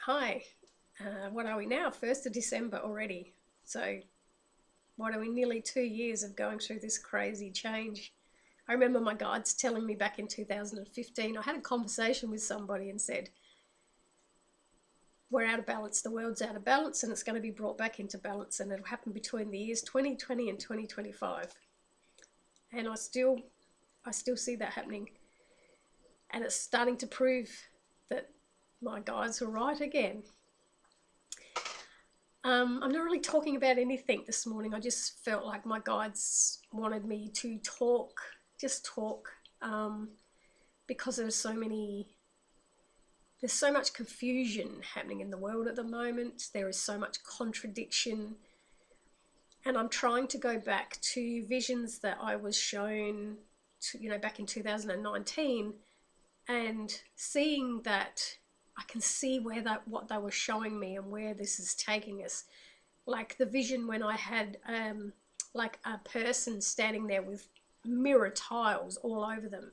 Hi, what are we now? 1st of December already. So, what are we? Nearly 2 years of going through this crazy change. I remember my guides telling me back in 2015, I had a conversation with somebody and said, we're out of balance, the world's out of balance, and it's going to be brought back into balance, and it'll happen between the years 2020 and 2025. And I still see that happening. And it's starting to prove that my guides were right again. I'm not really talking about anything this morning. I just felt like my guides wanted me to talk, just talk, because there's so much confusion happening in the world at the moment. There is so much contradiction. And I'm trying to go back to visions that I was shown, back in 2019, and seeing that I can see what they were showing me and where this is taking us. Like the vision when I had like a person standing there with mirror tiles all over them.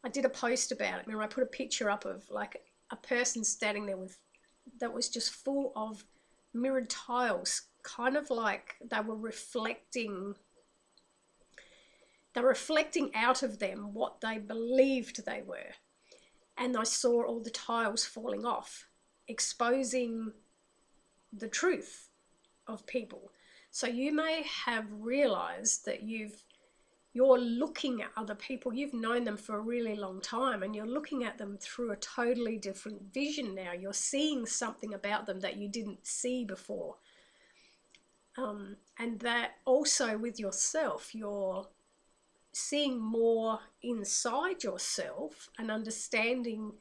I did a post about it. Remember, I put a picture up of like a person standing there that was just full of mirrored tiles, kind of like they were reflecting. They're reflecting out of them what they believed they were. And I saw all the tiles falling off, exposing the truth of people. So you may have realized that you're looking at other people, you've known them for a really long time, and you're looking at them through a totally different vision now. You're seeing something about them that you didn't see before. And that also with yourself, you're seeing more inside yourself and understanding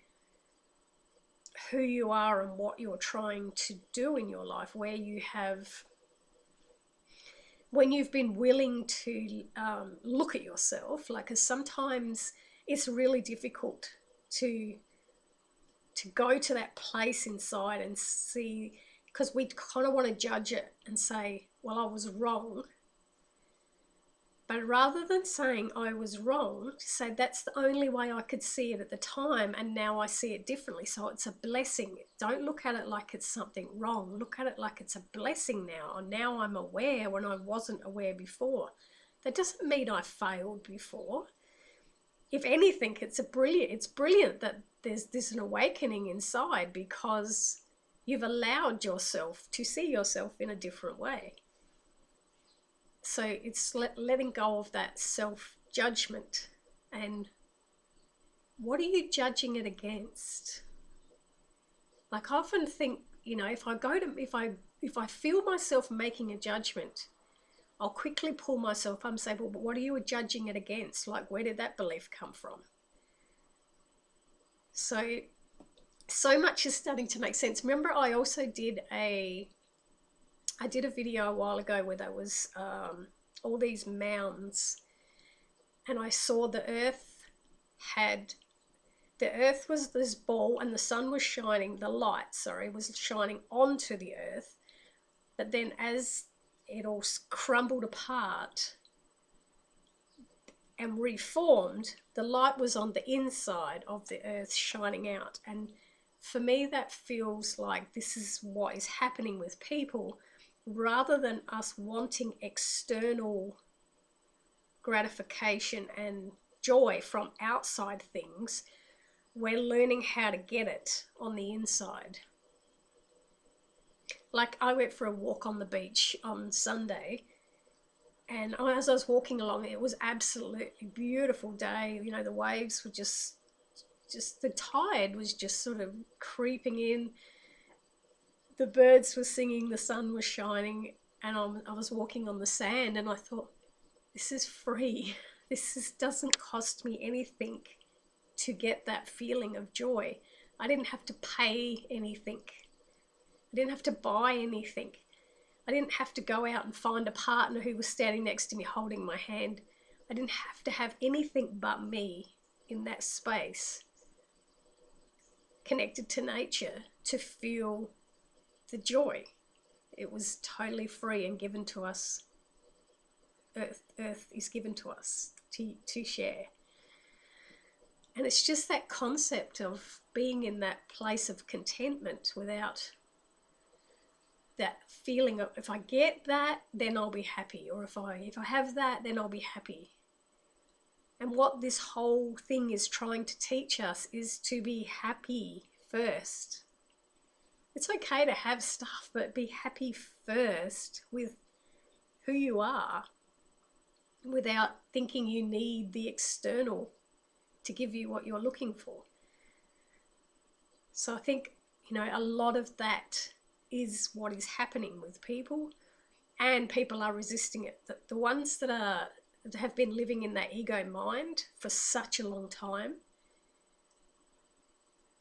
who you are and what you're trying to do in your life, when you've been willing to look at yourself, like, because sometimes it's really difficult to go to that place inside and see, because we kind of want to judge it and say, well, I was wrong. But rather than saying I was wrong, to say that's the only way I could see it at the time, and now I see it differently. So it's a blessing. Don't look at it like it's something wrong. Look at it like it's a blessing now. And now I'm aware when I wasn't aware before. That doesn't mean I failed before. If anything, it's brilliant that there's an awakening inside, because you've allowed yourself to see yourself in a different way. So it's letting go of that self-judgment. And what are you judging it against? Like, I often think, if I feel myself making a judgment, I'll quickly pull myself up and say, well, but what are you judging it against? Like, where did that belief come from? So much is starting to make sense. Remember, I also did a video a while ago where there was all these mounds, and I saw the earth was this ball, and the sun was shining, the light, was shining onto the earth. But then as it all crumbled apart and reformed, the light was on the inside of the earth shining out. And for me, that feels like this is what is happening with people. Rather than us wanting external gratification and joy from outside things, we're learning how to get it on the inside. Like, I went for a walk on the beach on Sunday, and as I was walking along, it was absolutely beautiful day. The waves were just the tide was just sort of creeping in. The birds were singing, the sun was shining, and I was walking on the sand, and I thought, this is free. Doesn't cost me anything to get that feeling of joy. I didn't have to pay anything. I didn't have to buy anything. I didn't have to go out and find a partner who was standing next to me holding my hand. I didn't have to have anything but me in that space, connected to nature, to feel the joy. It was totally free and given to us. Earth is given to us to share. And it's just that concept of being in that place of contentment without that feeling of, if I get that, then I'll be happy, or if I have that, then I'll be happy. And what this whole thing is trying to teach us is to be happy first. It's okay to have stuff, but be happy first with who you are, without thinking you need the external to give you what you're looking for. So I think, a lot of that is what is happening with people, and people are resisting it. The ones that have been living in that ego mind for such a long time,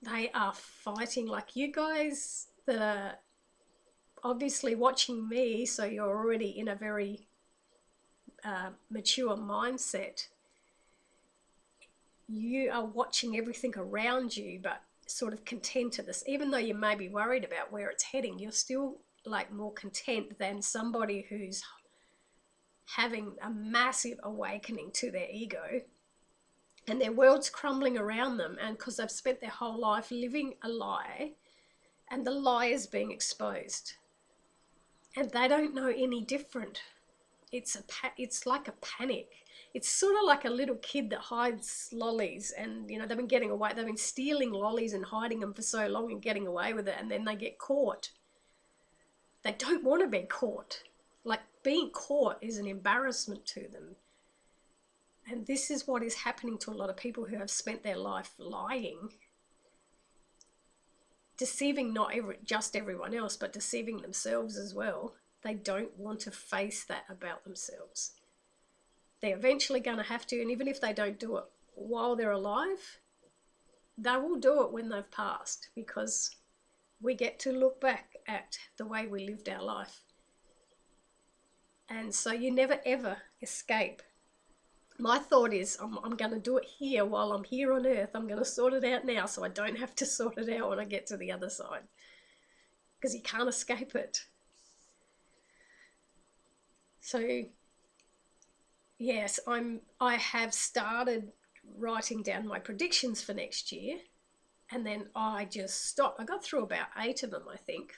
they are fighting. Like you guys that are obviously watching me, so you're already in a very mature mindset. You are watching everything around you, but sort of content at this. Even though you may be worried about where it's heading, you're still like more content than somebody who's having a massive awakening to their ego, and their world's crumbling around them, and because they've spent their whole life living a lie, and the lie is being exposed, and they don't know any different. It's like a panic. It's sort of like a little kid that hides lollies, and they've been getting away. They've been stealing lollies and hiding them for so long and getting away with it, and then they get caught. They don't want to be caught. Like, being caught is an embarrassment to them. And this is what is happening to a lot of people who have spent their life lying, deceiving not just everyone else, but deceiving themselves as well. They don't want to face that about themselves. They're eventually going to have to, and even if they don't do it while they're alive, they will do it when they've passed, because we get to look back at the way we lived our life. And so you never ever escape. My thought is, I'm going to do it here while I'm here on earth. I'm going to sort it out now so I don't have to sort it out when I get to the other side, because you can't escape it. So yes, I have started writing down my predictions for next year, and then I just stopped. I got through about 8 of them, I think.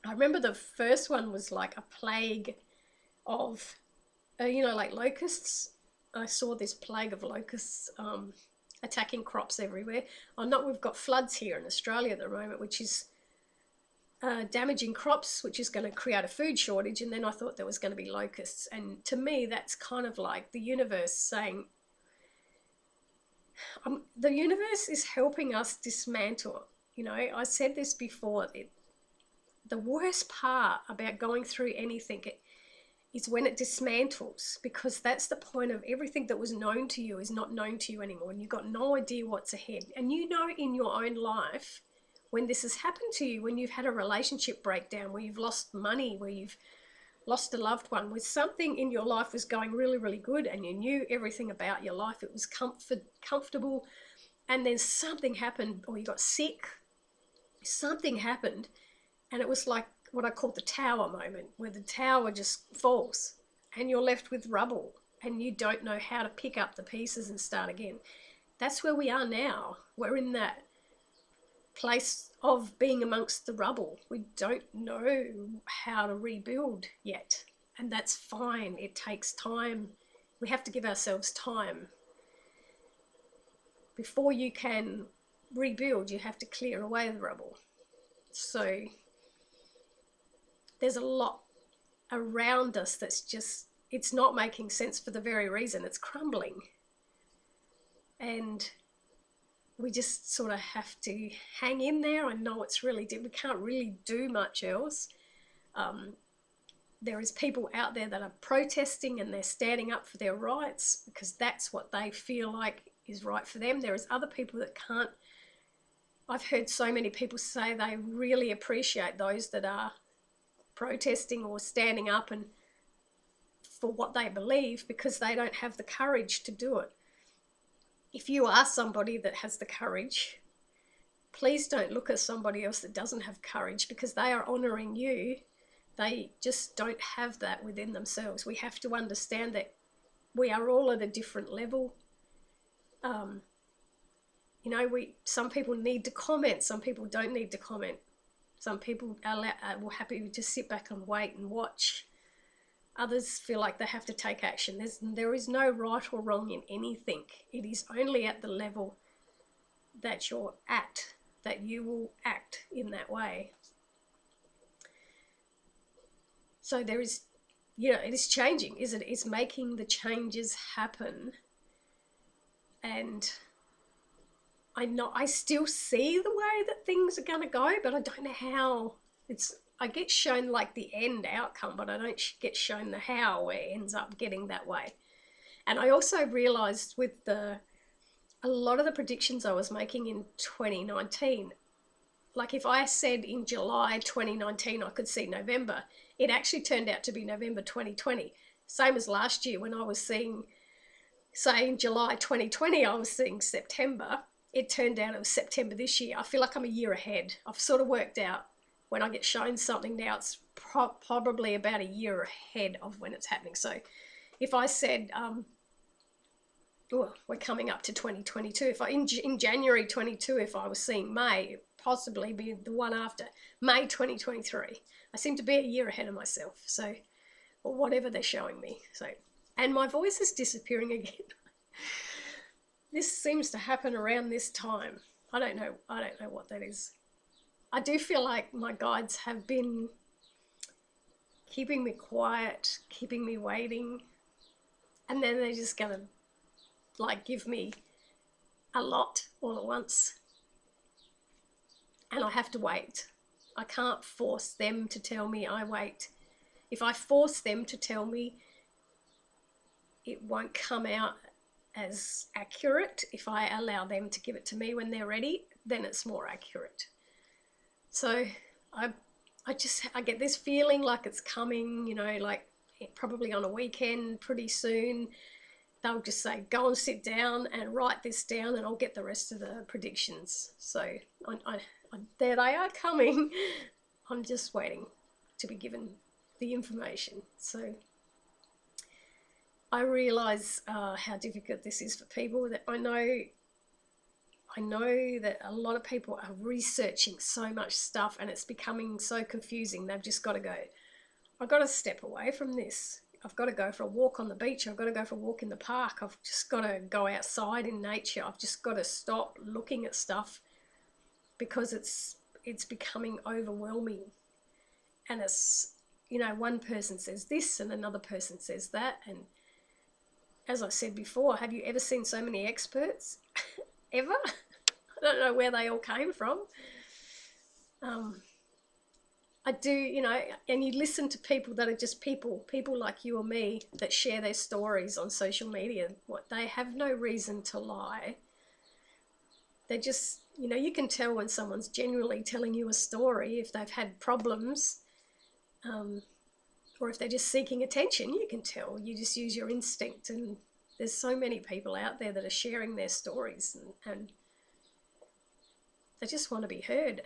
I remember the first one was like a plague of, like locusts. I saw this plague of locusts attacking crops everywhere. We've got floods here in Australia at the moment, which is damaging crops, which is going to create a food shortage. And then I thought there was going to be locusts. And to me, that's kind of like the universe saying, the universe is helping us dismantle. I said this before, the worst part about going through anything is when it dismantles, because that's the point of everything that was known to you is not known to you anymore, and you've got no idea what's ahead. And in your own life, when this has happened to you, when you've had a relationship breakdown, where you've lost money, where you've lost a loved one, where something in your life was going really, really good and you knew everything about your life, it was comfortable, and then something happened, or you got sick, something happened, and it was like what I call the tower moment, where the tower just falls and you're left with rubble and you don't know how to pick up the pieces and start again. That's where we are now. We're in that place of being amongst the rubble. We don't know how to rebuild yet, and that's fine. It takes time. We have to give ourselves time. Before you can rebuild, you have to clear away the rubble. So there's a lot around us that's just, it's not making sense for the very reason it's crumbling. And we just sort of have to hang in there. I know it's really, we can't really do much else. There is people out there that are protesting and they're standing up for their rights because that's what they feel like is right for them. There is other people that can't. I've heard so many people say they really appreciate those that are protesting or standing up and for what they believe, because they don't have the courage to do it. If you are somebody that has the courage, please don't look at somebody else that doesn't have courage, because they are honouring you. They just don't have that within themselves. We have to understand that we are all at a different level. you know, some people need to comment, some people don't need to comment. Some people are happy to sit back and wait and watch. Others feel like they have to take action. There is no right or wrong in anything. It is only at the level that you're at that you will act in that way. So there is, you know, it is changing, isn't it? It's making the changes happen. And I still see the way that things are going to go, but I don't know how. I get shown like the end outcome, but I don't get shown the how where it ends up getting that way. And I also realized with a lot of the predictions I was making in 2019, like if I said in July 2019 I could see November, it actually turned out to be November 2020. Same as last year when I was seeing, say in July 2020, I was seeing September. It turned out it was September this year. I feel like I'm a year ahead. I've sort of worked out when I get shown something now, it's probably about a year ahead of when it's happening. So if I said, well, we're coming up to 2022. If in January 22, if I was seeing May, it'd possibly be the one after, May 2023. I seem to be a year ahead of myself. So, or whatever they're showing me. So, and my voice is disappearing again. This seems to happen around this time. I don't know what that is. I do feel like my guides have been keeping me quiet, keeping me waiting, and then they're just going to like give me a lot all at once. And I have to wait. I can't force them to tell me I wait. If I force them to tell me, it won't come out as accurate. If I allow them to give it to me when they're ready, then it's more accurate. So I get this feeling like it's coming, you know, like probably on a weekend pretty soon. They'll just say, go and sit down and write this down and I'll get the rest of the predictions. So there they are coming. I'm just waiting to be given the information. So I realise how difficult this is for people. That I know that a lot of people are researching so much stuff and it's becoming so confusing. They've just got to go, I've got to step away from this. I've got to go for a walk on the beach. I've got to go for a walk in the park. I've just got to go outside in nature. I've just got to stop looking at stuff because it's becoming overwhelming. And it's, you know, one person says this and another person says that. And as I said before, have you ever seen so many experts? Ever? I don't know where they all came from. I do, you know, and you listen to people that are just people like you or me that share their stories on social media. What, they have no reason to lie. They're just, you know, you can tell when someone's genuinely telling you a story if they've had problems, or if they're just seeking attention. You can tell. You just use your instinct. And there's so many people out there that are sharing their stories and they just want to be heard.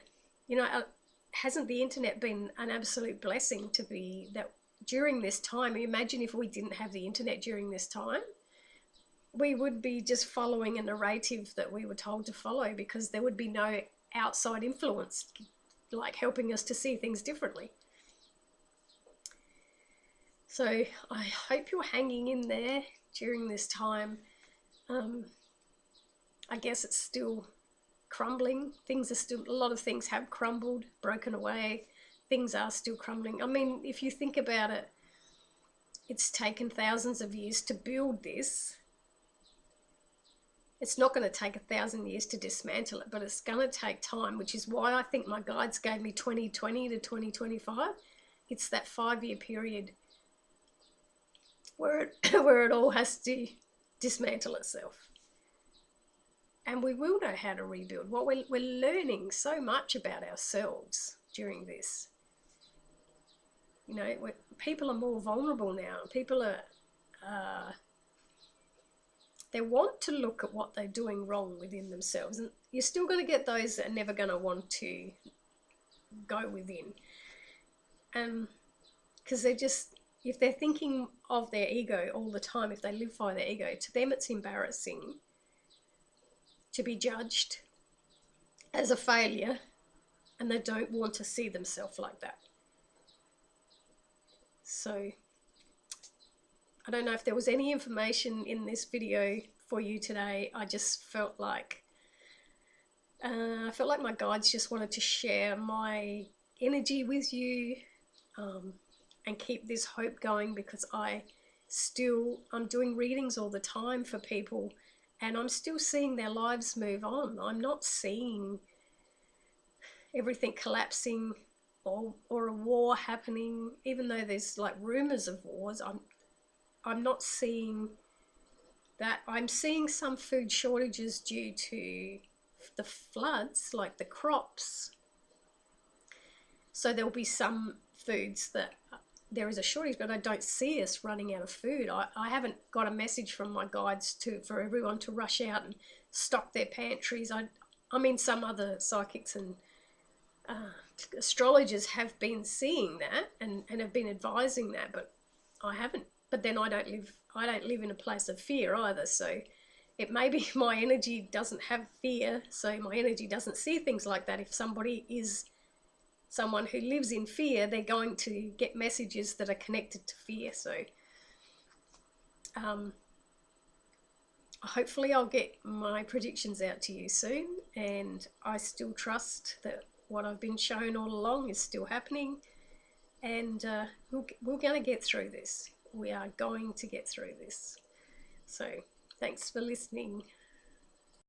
You know, hasn't the internet been an absolute blessing to be that during this time? Imagine if we didn't have the internet during this time. We would be just following a narrative that we were told to follow because there would be no outside influence like helping us to see things differently. So I hope you're hanging in there during this time. I guess it's still crumbling. Things are still, a lot of things have crumbled, broken away. Things are still crumbling. I mean, if you think about it, it's taken thousands of years to build this. It's not going to take 1,000 years to dismantle it, but it's going to take time, which is why I think my guides gave me 2020 to 2025. It's that 5-year period where it all has to dismantle itself. And we will know how to rebuild. What we're learning so much about ourselves during this. You know, people are more vulnerable now. People are, they want to look at what they're doing wrong within themselves. And you're still going to get those that are never going to want to go within. Because they're just, if they're thinking of their ego all the time, if they live by their ego, to them it's embarrassing. to be judged as a failure, and they don't want to see themselves like that. So I don't know if there was any information in this video for you today. I just felt like my guides just wanted to share my energy with you, and keep this hope going, because I'm doing readings all the time for people, and I'm still seeing their lives move on. I'm not seeing everything collapsing or a war happening, even though there's like rumors of wars. I'm not seeing that. I'm seeing some food shortages due to the floods, like the crops. So there'll be some foods that there is a shortage, but I don't see us running out of food. I haven't got a message from my guides for everyone to rush out and stock their pantries. I mean, some other psychics and astrologers have been seeing that and have been advising that, but I haven't. But then I don't live in a place of fear either, so it may be my energy doesn't have fear, so my energy doesn't see things like that. If somebody is someone who lives in fear, they're going to get messages that are connected to fear. So hopefully I'll get my predictions out to you soon, and I still trust that what I've been shown all along is still happening, and we're going to get through this. We are going to get through this. So thanks for listening.